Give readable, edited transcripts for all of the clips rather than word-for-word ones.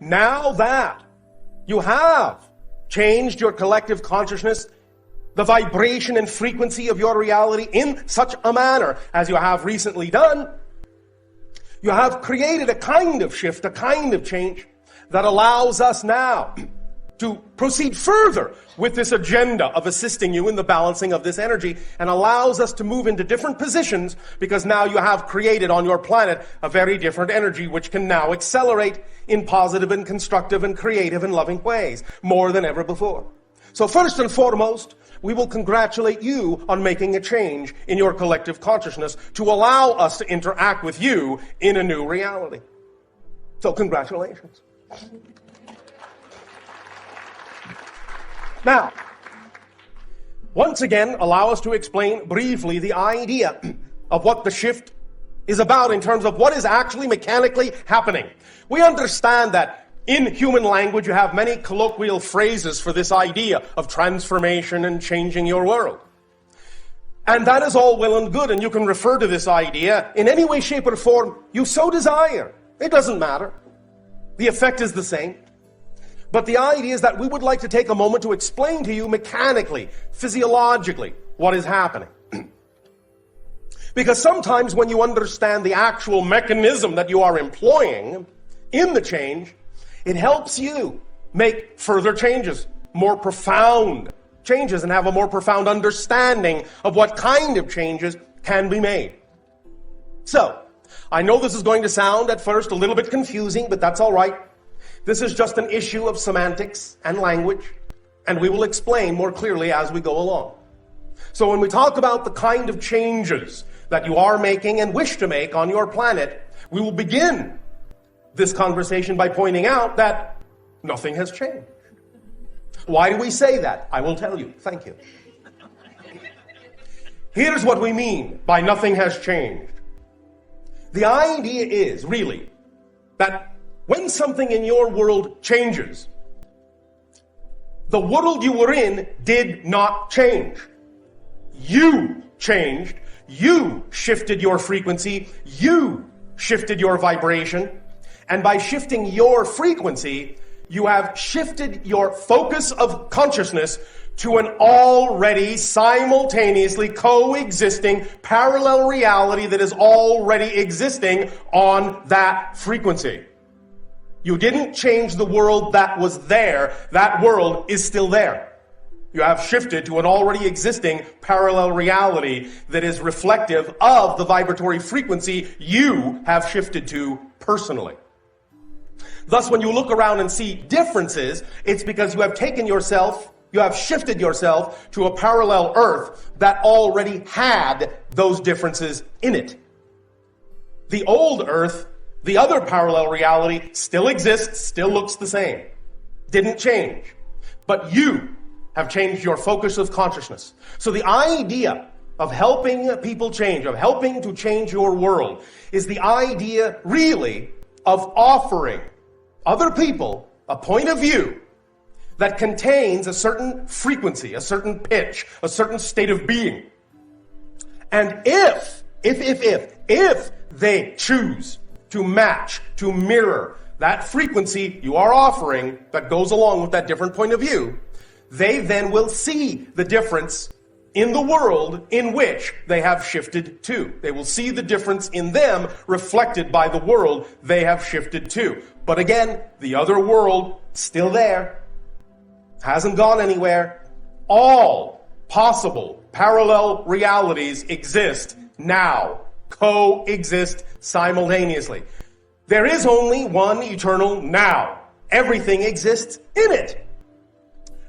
Now that you have changed your collective consciousness, the vibration and frequency of your reality in such a manner as you have recently done, you have created a kind of shift, a kind of change that allows us now to proceed further with this agenda of assisting you in the balancing of this energy, and allows us to move into different positions, because now you have created on your planet a very different energy which can now accelerate in positive and constructive and creative and loving ways more than ever before. So first and foremost, we will congratulate you on making a change in your collective consciousness to allow us to interact with you in a new reality. So congratulations. Now, once again, allow us to explain briefly the idea of what the shift is about in terms of what is actually mechanically happening. We understand that in human language you have many colloquial phrases for this idea of transformation and changing your world. And that is all well and good, and you can refer to this idea in any way, shape, or form you so desire. It doesn't matter. The effect is the same. But the idea is that we would like to take a moment to explain to you mechanically, physiologically, what is happening. Because sometimes when you understand the actual mechanism that you are employing in the change, it helps you make further changes, more profound changes, and have a more profound understanding of what kind of changes can be made. So, I know this is going to sound at first a little bit confusing, but that's all right. This is just an issue of semantics and language, and we will explain more clearly as we go along. So when we talk about the kind of changes that you are making and wish to make on your planet, we will begin this conversation by pointing out that nothing has changed. Why do we say that? I will tell you. Thank you. Here's what we mean by nothing has changed. The idea is really that when something in your world changes, the world you were in did not change. You changed. You shifted your frequency. You shifted your vibration. And by shifting your frequency, you have shifted your focus of consciousness to an already simultaneously coexisting parallel reality that is already existing on that frequency. You didn't change the world that was there. That world is still there. You have shifted to an already existing parallel reality that is reflective of the vibratory frequency you have shifted to personally. Thus, when you look around and see differences, it's because you have shifted yourself to a parallel earth that already had those differences in it. The old earth, the other parallel reality, still exists, still looks the same. Didn't change. But you have changed your focus of consciousness. So the idea of helping people change, of helping to change your world, is the idea really of offering other people a point of view that contains a certain frequency, a certain pitch, a certain state of being. And if they choose to match, to mirror that frequency you are offering that goes along with that different point of view, they then will see the difference in the world in which they have shifted to. They will see the difference in them reflected by the world they have shifted to. But again, the other world, still there, hasn't gone anywhere. All possible parallel realities exist now, coexist simultaneously. There is only one eternal now. Everything exists in it.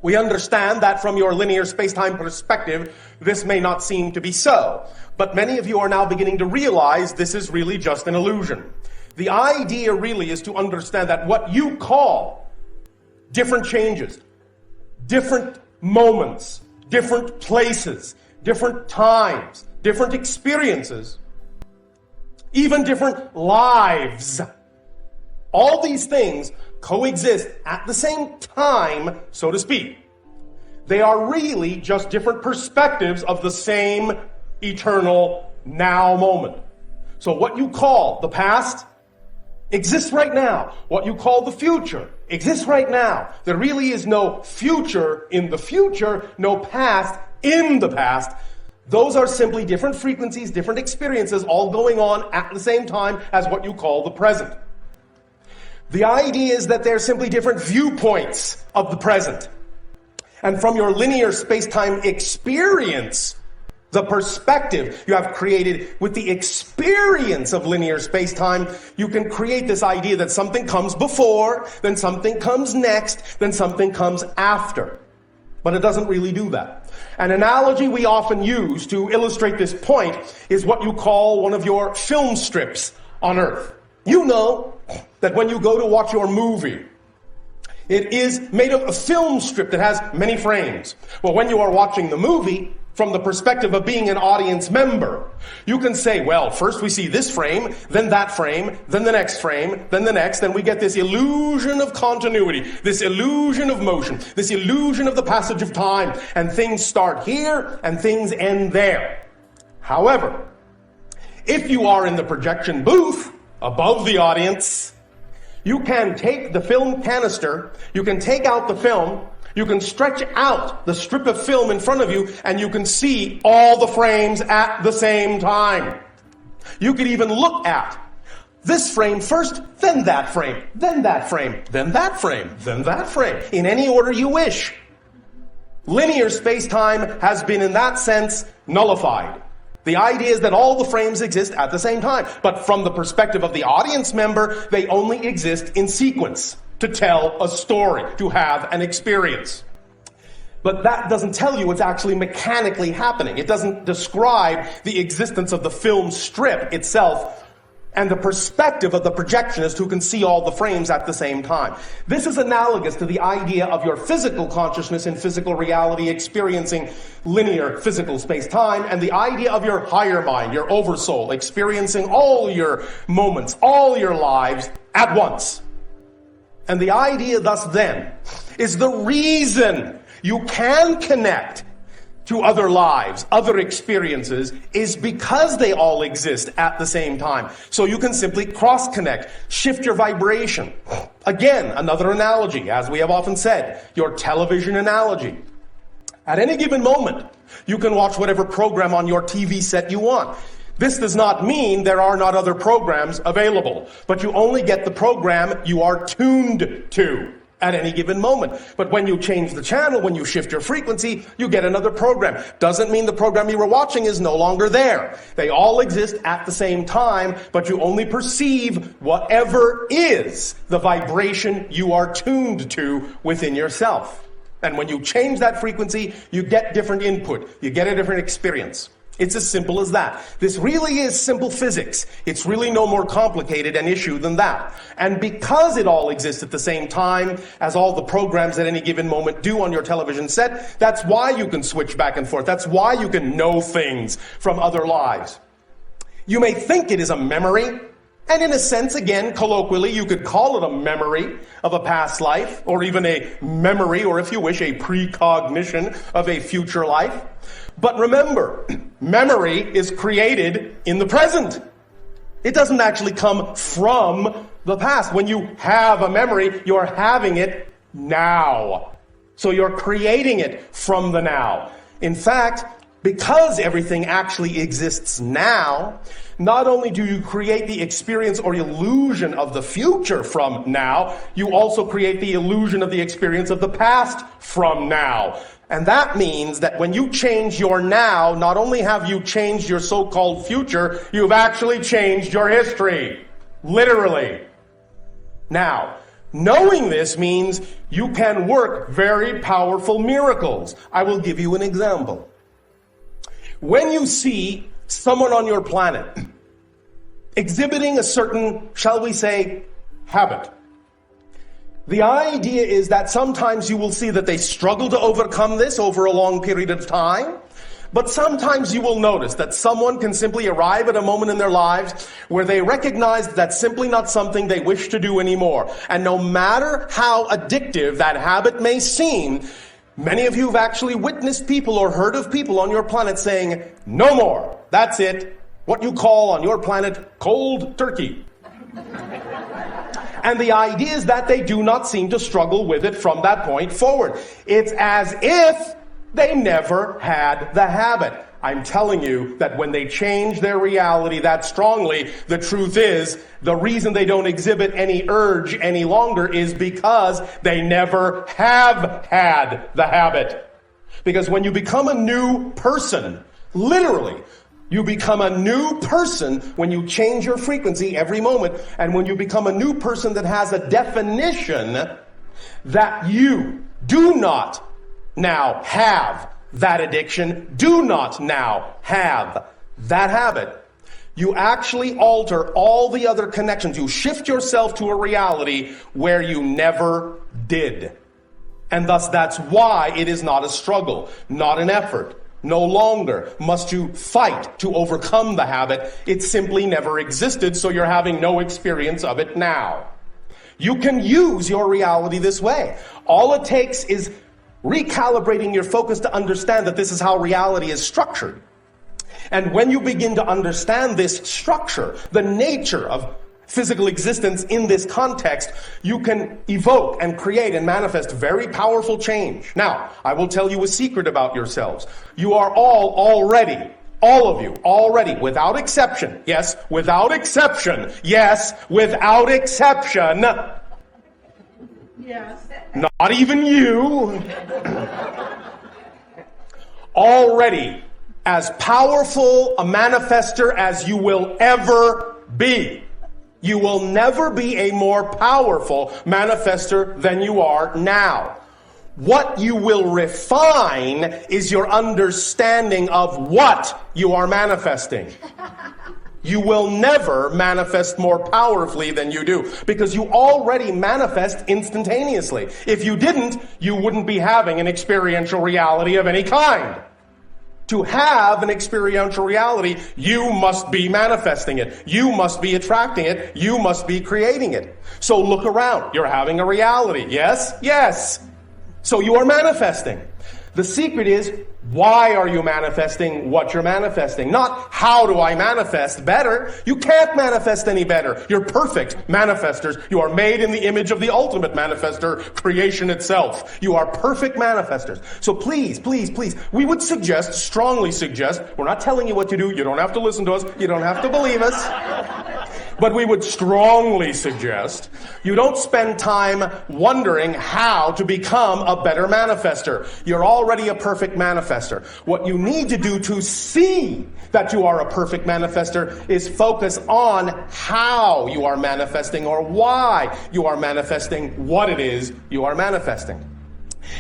We understand that from your linear space-time perspective, this may not seem to be so. But many of you are now beginning to realize this is really just an illusion. The idea really is to understand that what you call different changes, different moments, different places, different times, different experiences, even different lives, all these things coexist at the same time, so to speak. They are really just different perspectives of the same eternal now moment. So what you call the past exists right now. What you call the future exists right now. There really is no future in the future, no past in the past. Those are simply different frequencies, different experiences, all going on at the same time as what you call the present. The idea is that they're simply different viewpoints of the present. And from your linear space-time experience, the perspective you have created with the experience of linear space-time, you can create this idea that something comes before, then something comes next, then something comes after. But it doesn't really do that. An analogy we often use to illustrate this point is what you call one of your film strips on Earth. You know that when you go to watch your movie, it is made of a film strip that has many frames. Well, when you are watching the movie, from the perspective of being an audience member, you can say, well, first we see this frame, then that frame, then the next frame, then the next, and we get this illusion of continuity, this illusion of motion, this illusion of the passage of time, and things start here and things end there. However, if you are in the projection booth above the audience, you can take the film canister, you can take out the film, you can stretch out the strip of film in front of you, and you can see all the frames at the same time. You could even look at this frame first, then that frame, then that frame, then that frame, then that frame, in any order you wish. Linear space-time has been, in that sense, nullified. The idea is that all the frames exist at the same time, but from the perspective of the audience member, they only exist in sequence, to tell a story, to have an experience. But that doesn't tell you what's actually mechanically happening. It doesn't describe the existence of the film strip itself and the perspective of the projectionist who can see all the frames at the same time. This is analogous to the idea of your physical consciousness in physical reality experiencing linear physical space-time, and the idea of your higher mind, your oversoul, experiencing all your moments, all your lives at once. And the idea thus then is the reason you can connect to other lives, other experiences, is because they all exist at the same time. So you can simply cross-connect, shift your vibration. Again, another analogy, as we have often said, your television analogy. At any given moment, you can watch whatever program on your TV set you want. This does not mean there are not other programs available, but you only get the program you are tuned to at any given moment. But when you change the channel, when you shift your frequency, you get another program. Doesn't mean the program you were watching is no longer there. They all exist at the same time, but you only perceive whatever is the vibration you are tuned to within yourself. And when you change that frequency, you get different input. You get a different experience. It's as simple as that. This really is simple physics. It's really no more complicated an issue than that. And because it all exists at the same time as all the programs at any given moment do on your television set, that's why you can switch back and forth. That's why you can know things from other lives. You may think it is a memory, and in a sense, again, colloquially, you could call it a memory of a past life, or even a memory, or if you wish, a precognition of a future life. But remember, memory is created in the present. It doesn't actually come from the past. When you have a memory, you're having it now. So you're creating it from the now. In fact, because everything actually exists now, not only do you create the experience or illusion of the future from now, you also create the illusion of the experience of the past from now. And that means that when you change your now, not only have you changed your so-called future, you've actually changed your history. Literally. Now, knowing this means you can work very powerful miracles. I will give you an example. When you see someone on your planet exhibiting a certain, shall we say, habit, the idea is that sometimes you will see that they struggle to overcome this over a long period of time, but sometimes you will notice that someone can simply arrive at a moment in their lives where they recognize that's simply not something they wish to do anymore. And no matter how addictive that habit may seem, many of you have actually witnessed people or heard of people on your planet saying, no more, that's it, what you call on your planet cold turkey. And the idea is that they do not seem to struggle with it from that point forward. It's as if they never had the habit. I'm telling you that when they change their reality that strongly, the truth is, the reason they don't exhibit any urge any longer is because they never have had the habit. Because when you become a new person, literally, you become a new person when you change your frequency every moment. And when you become a new person that has a definition that you do not now have that addiction, do not now have that habit, you actually alter all the other connections. You shift yourself to a reality where you never did. And thus that's why it is not a struggle, not an effort. No longer must you fight to overcome the habit. It simply never existed, so you're having no experience of it now. You can use your reality this way. All it takes is recalibrating your focus to understand that this is how reality is structured. And when you begin to understand this structure, the nature of physical existence in this context, you can evoke and create and manifest very powerful change. Now, I will tell you a secret about yourselves. You are all of you already, without exception, yes, without exception, Yes. Not even you. Already as powerful a manifester as you will ever be. You will never be a more powerful manifester than you are now. What you will refine is your understanding of what you are manifesting. You will never manifest more powerfully than you do, because you already manifest instantaneously. If you didn't, you wouldn't be having an experiential reality of any kind. To have an experiential reality, you must be manifesting it. You must be attracting it. You must be creating it. So look around. You're having a reality. Yes? Yes. So you are manifesting. The secret is, why are you manifesting what you're manifesting? Not, how do I manifest better? You can't manifest any better. You're perfect manifestors. You are made in the image of the ultimate manifester, creation itself. You are perfect manifestors. So please, we would suggest, strongly suggest, we're not telling you what to do. You don't have to listen to us. You don't have to believe us. But we would strongly suggest you don't spend time wondering how to become a better manifester. You're already a perfect manifester. What you need to do to see that you are a perfect manifester is focus on how you are manifesting, or why you are manifesting what it is you are manifesting.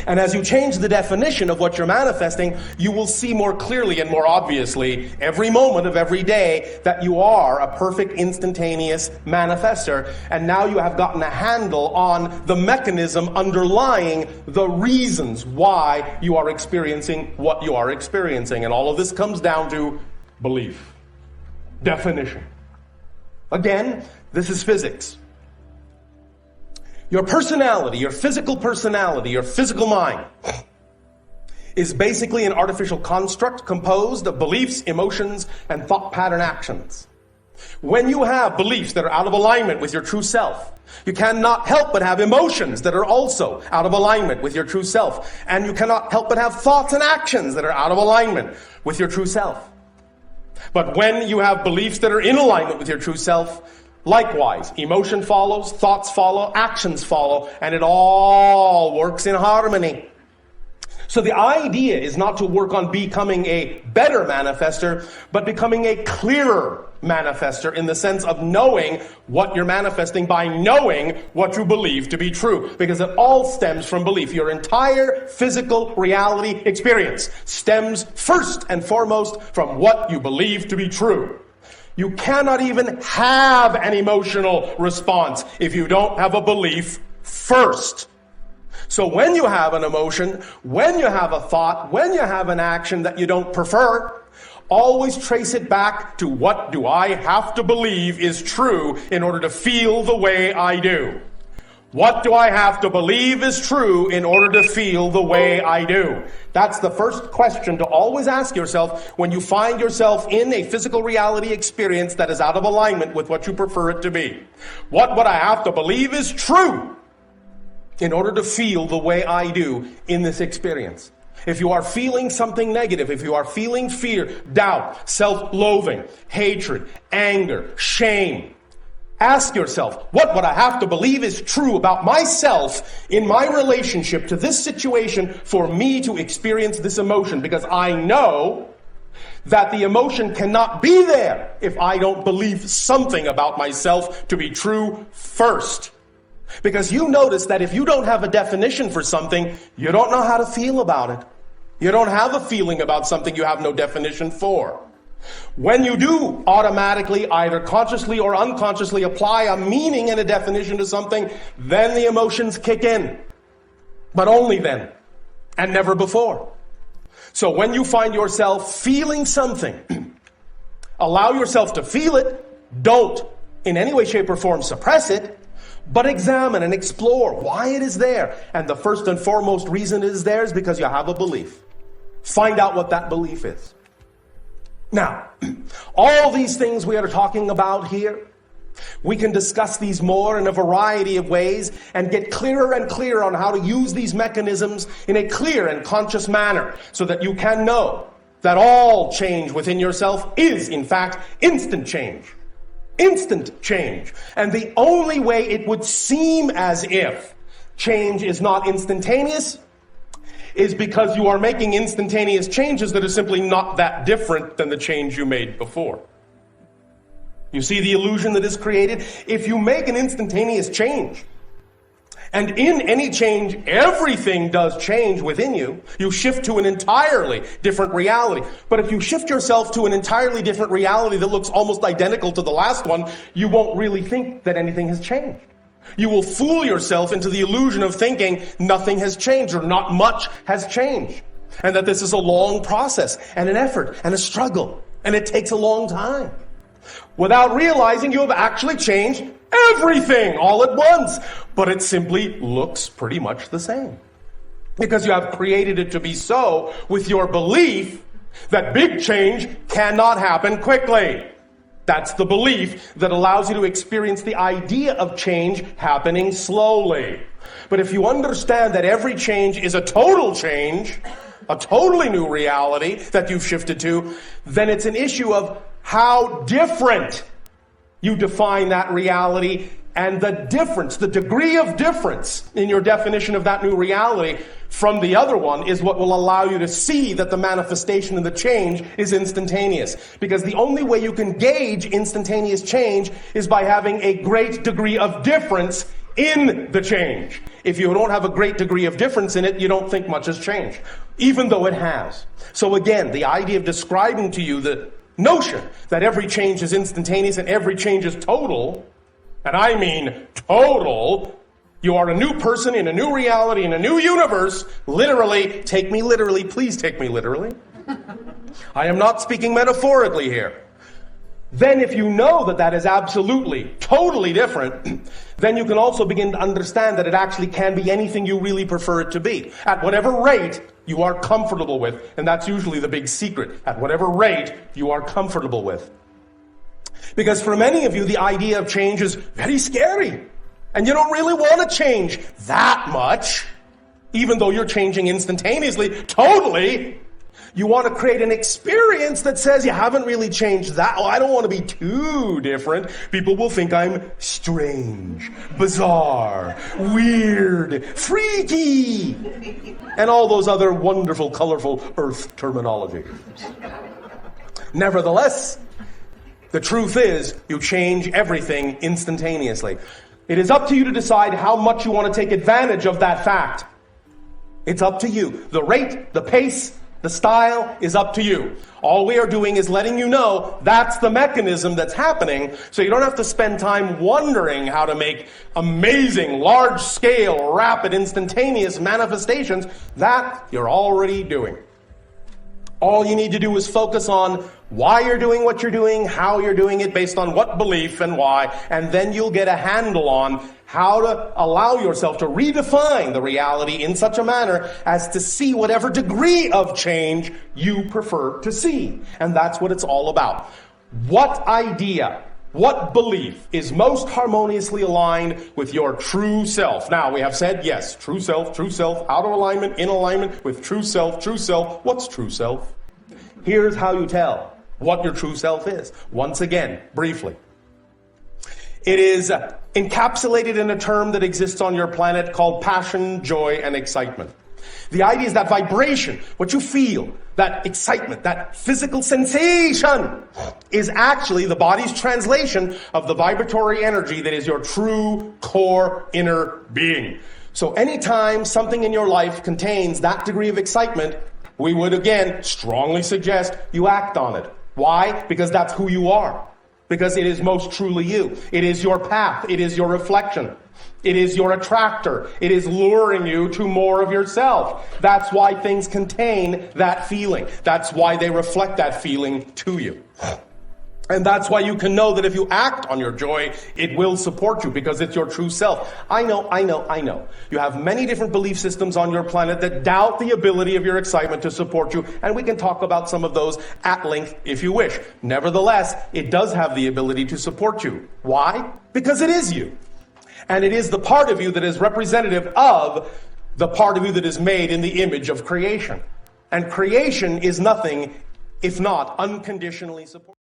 And as you change the definition of what you're manifesting, you will see more clearly and more obviously every moment of every day that you are a perfect instantaneous manifester. And now you have gotten a handle on the mechanism underlying the reasons why you are experiencing what you are experiencing. And all of this comes down to belief, definition. Again, this is physics. Your personality, your physical mind, is basically an artificial construct composed of beliefs, emotions, and thought pattern actions. When you have beliefs that are out of alignment with your true self, you cannot help but have emotions that are also out of alignment with your true self. And you cannot help but have thoughts and actions that are out of alignment with your true self. But when you have beliefs that are in alignment with your true self, likewise, emotion follows, thoughts follow, actions follow, and it all works in harmony. So the idea is not to work on becoming a better manifester, but becoming a clearer manifester, in the sense of knowing what you're manifesting by knowing what you believe to be true. Because it all stems from belief. Your entire physical reality experience stems first and foremost from what you believe to be true. You cannot even have an emotional response if you don't have a belief first. So when you have an emotion, when you have a thought, when you have an action that you don't prefer, always trace it back to, what do I have to believe is true in order to feel the way I do? What do I have to believe is true in order to feel the way I do? That's the first question to always ask yourself when you find yourself in a physical reality experience that is out of alignment with what you prefer it to be. What would I have to believe is true in order to feel the way I do in this experience? If you are feeling something negative, if you are feeling fear, doubt, self-loathing, hatred, anger, shame, ask yourself, what would I have to believe is true about myself in my relationship to this situation for me to experience this emotion? Because I know that the emotion cannot be there if I don't believe something about myself to be true first. Because you notice that if you don't have a definition for something, you don't know how to feel about it. You don't have a feeling about something you have no definition for. When you do automatically, either consciously or unconsciously, apply a meaning and a definition to something, then the emotions kick in. But only then, and never before. So when you find yourself feeling something, allow yourself to feel it. Don't, in any way, shape, or form, suppress it, but examine and explore why it is there. And the first and foremost reason it is there is because you have a belief. Find out what that belief is. Now, all these things we are talking about here, we can discuss these more in a variety of ways and get clearer and clearer on how to use these mechanisms in a clear and conscious manner so that you can know that all change within yourself is, in fact, instant change. Instant change. And the only way it would seem as if change is not instantaneous is because you are making instantaneous changes that are simply not that different than the change you made before. You see the illusion that is created? If you make an instantaneous change, and in any change, everything does change within you, you shift to an entirely different reality. But if you shift yourself to an entirely different reality that looks almost identical to the last one, you won't really think that anything has changed. You will fool yourself into the illusion of thinking nothing has changed or not much has changed. And that this is a long process and an effort and a struggle. And it takes a long time. Without realizing you have actually changed everything all at once. But it simply looks pretty much the same. Because you have created it to be so with your belief that big change cannot happen quickly. That's the belief that allows you to experience the idea of change happening slowly. But if you understand that every change is a total change, a totally new reality that you've shifted to, then it's an issue of how different you define that reality, and the difference, the degree of difference in your definition of that new reality from the other one is what will allow you to see that the manifestation of the change is instantaneous. Because the only way you can gauge instantaneous change is by having a great degree of difference in the change. If you don't have a great degree of difference in it, you don't think much has changed, even though it has. So again, the idea of describing to you the notion that every change is instantaneous and every change is total, and I mean total, you are a new person in a new reality, in a new universe, literally, take me literally, please take me literally. I am not speaking metaphorically here. Then if you know that that is absolutely, totally different, then you can also begin to understand that it actually can be anything you really prefer it to be. At whatever rate you are comfortable with, and that's usually the big secret, at whatever rate you are comfortable with. Because for many of you, the idea of change is very scary. And you don't really want to change that much, even though you're changing instantaneously, totally. You want to create an experience that says you haven't really changed that. Oh, I don't want to be too different. People will think I'm strange, bizarre, weird, freaky, and all those other wonderful, colorful earth terminology. Nevertheless, the truth is, you change everything instantaneously. It is up to you to decide how much you want to take advantage of that fact. It's up to you. The rate, the pace, the style is up to you. All we are doing is letting you know that's the mechanism that's happening, so you don't have to spend time wondering how to make amazing, large-scale, rapid, instantaneous manifestations. That you're already doing. All you need to do is focus on why you're doing what you're doing, how you're doing it, based on what belief and why, and then you'll get a handle on how to allow yourself to redefine the reality in such a manner as to see whatever degree of change you prefer to see. And that's what it's all about. What idea, what belief is most harmoniously aligned with your true self? Now, we have said, yes, true self, out of alignment, in alignment with true self, true self. What's true self? Here's how you tell what your true self is. Once again, briefly. It is encapsulated in a term that exists on your planet called passion, joy, and excitement. The idea is that vibration, what you feel, that excitement, that physical sensation is actually the body's translation of the vibratory energy that is your true core inner being. So anytime something in your life contains that degree of excitement, we would again strongly suggest you act on it. Why? Because that's who you are. Because it is most truly you. It is your path. It is your reflection. It is your attractor. It is luring you to more of yourself. That's why things contain that feeling. That's why they reflect that feeling to you. And that's why you can know that if you act on your joy, it will support you because it's your true self. I know. You have many different belief systems on your planet that doubt the ability of your excitement to support you, and we can talk about some of those at length if you wish. Nevertheless, it does have the ability to support you. Why? Because it is you. And it is the part of you that is representative of the part of you that is made in the image of creation. And creation is nothing if not unconditionally supported.